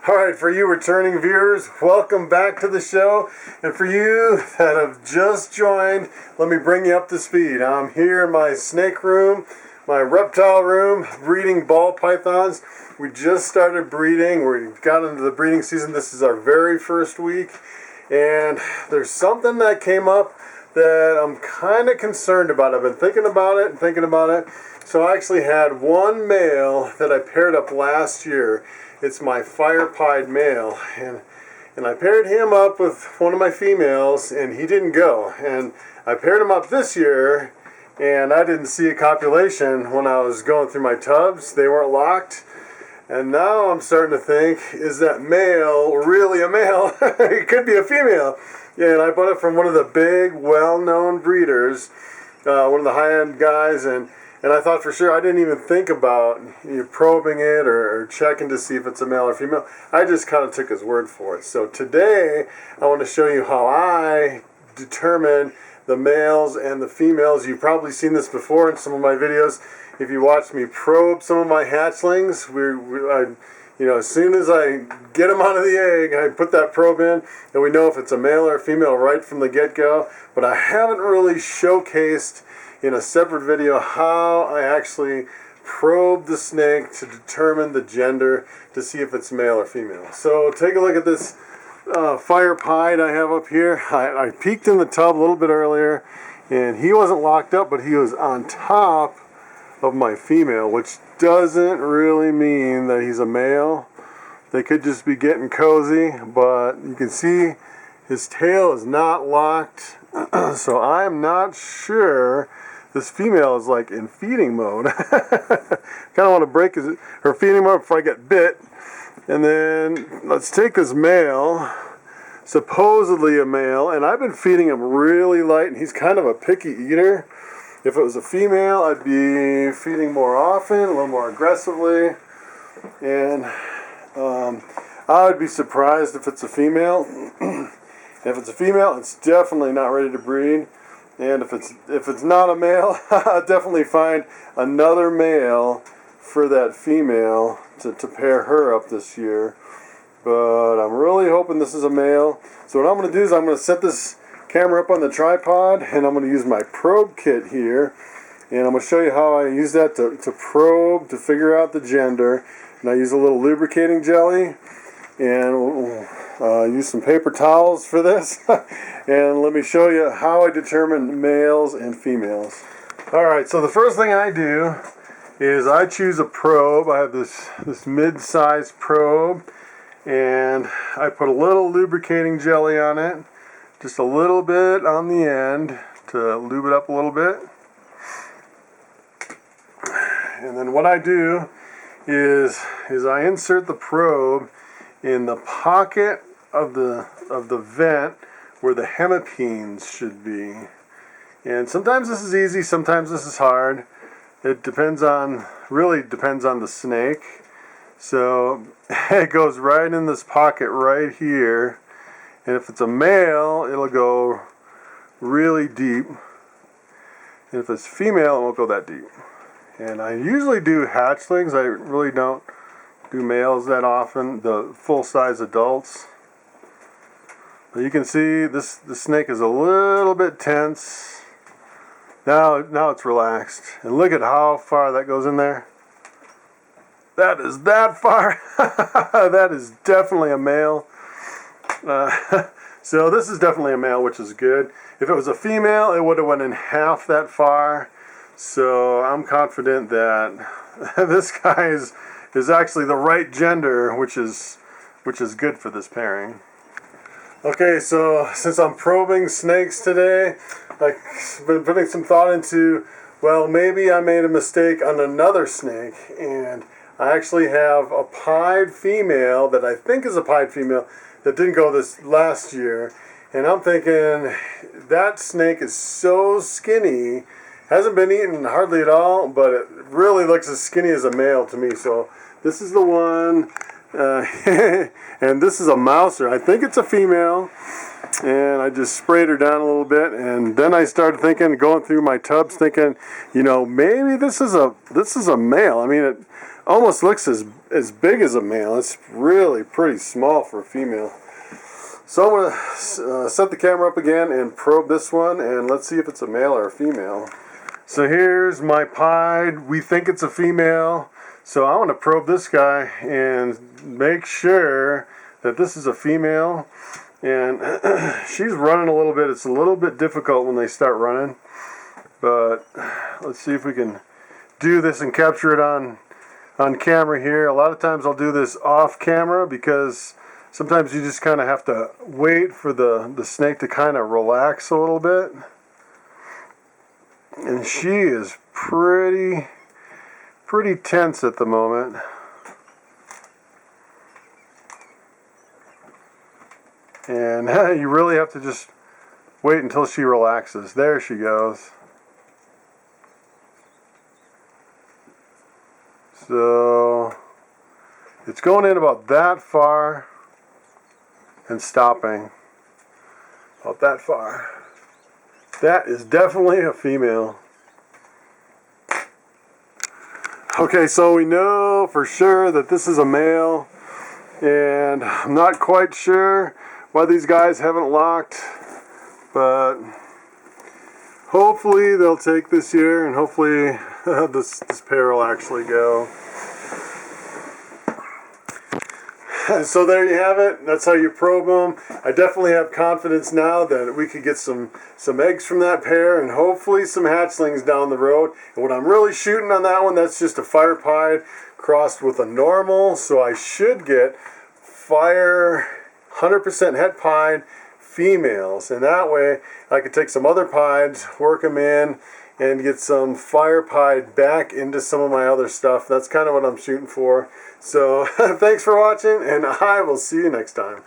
Alright, for you returning viewers, welcome back to the show. And for you that have just joined, let me bring you up to speed. I'm here in my snake room, my reptile room, breeding ball pythons. We just started breeding. We got into the breeding season. This is our very first week. And there's something that came up that I'm kind of concerned about. I've been thinking about it. So I actually had one male that I paired up last year. It's my fire-pied male, and I paired him up with one of my females, and he didn't go. And I paired him up this year, and I didn't see a copulation when I was going through my tubs. They weren't locked. And now I'm starting to think, is that male really a male? It could be a female. Yeah, and I bought it from one of the big, well-known breeders, one of the high-end guys, and I thought for sure. I didn't even think about probing it or checking to see if it's a male or female. I just kind of took his word for it. So today, I want to show you how I determine the males and the females. You've probably seen this before in some of my videos. If you watch me probe some of my hatchlings, as soon as I get them out of the egg, I put that probe in, and we know if it's a male or a female right from the get-go. But I haven't really showcased in a separate video how I actually probe the snake to determine the gender to see if it's male or female. So take a look at this fire pied I have up here. I peeked in the tub a little bit earlier, and he wasn't locked up, but he was on top of my female, which doesn't really mean that he's a male. They could just be getting cozy, but you can see his tail is not locked. So I'm not sure. This female is like in feeding mode. Kind of want to break her feeding mode before I get bit. And then let's take this male, supposedly a male, and I've been feeding him really light, and he's kind of a picky eater. If it was a female, I'd be feeding more often, a little more aggressively. And I would be surprised if it's a female. If it's a female, it's definitely not ready to breed. And if it's not a male, I'll definitely find another male for that female to pair her up this year. But I'm really hoping this is a male. So what I'm going to do is I'm going to set this camera up on the tripod, and I'm going to use my probe kit here. And I'm going to show you how I use that to probe, to figure out the gender. And I use a little lubricating jelly. And use some paper towels for this. And let me show you how I determine males and females. Alright, so the first thing I do is I choose a probe. I have this mid-size probe, and I put a little lubricating jelly on it, just a little bit on the end to lube it up a little bit. And then what I do is I insert the probe in the pocket of the vent where the hemipines should be. And sometimes this is easy, sometimes this is hard. It really depends on the snake. So it goes right in this pocket right here. And if it's a male, it'll go really deep. And if it's female, it won't go that deep. And I usually do hatchlings. I really don't do males that often, the full-size adults. But you can see the snake is a little bit tense. Now it's relaxed. And look at how far that goes in there. That is that far. That is definitely a male. So this is definitely a male, which is good. If it was a female, it would have went in half that far. So I'm confident that this guy is actually the right gender, which is good for this pairing. Okay, so since I'm probing snakes today, I've been putting some thought into, well, maybe I made a mistake on another snake, and I actually have a pied female that I think is a pied female that didn't go this last year, and I'm thinking that snake is so skinny, hasn't been eaten hardly at all, but it really looks as skinny as a male to me. So this is the one, and this is a mouser. I think it's a female, and I just sprayed her down a little bit, and then I started thinking, going through my tubs, thinking, maybe this is a male. I mean, almost looks as big as a male. It's really pretty small for a female. So I'm going to set the camera up again and probe this one, and let's see if it's a male or a female. So here's my pied. We think it's a female. So I want to probe this guy and make sure that this is a female. And she's running a little bit. It's a little bit difficult when they start running. But let's see if we can do this and capture it on camera here. A lot of times I'll do this off camera because sometimes you just kind of have to wait for the snake to kind of relax a little bit. And she is pretty tense at the moment. And you really have to just wait until she relaxes. There she goes. So it's going in about that far and stopping about that far. That is definitely a female. Okay, so we know for sure that this is a male, and I'm not quite sure why these guys haven't locked, but hopefully they'll take this year, and hopefully this pair will actually go. So there you have it. That's how you probe them. I definitely have confidence now that we could get some eggs from that pair and hopefully some hatchlings down the road. And what I'm really shooting on that one, that's just a fire pied crossed with a normal. So I should get fire 100% het pied females. And that way I could take some other pieds, work them in, and get some fire pied back into some of my other stuff. That's kind of what I'm shooting for. So thanks for watching, and I will see you next time.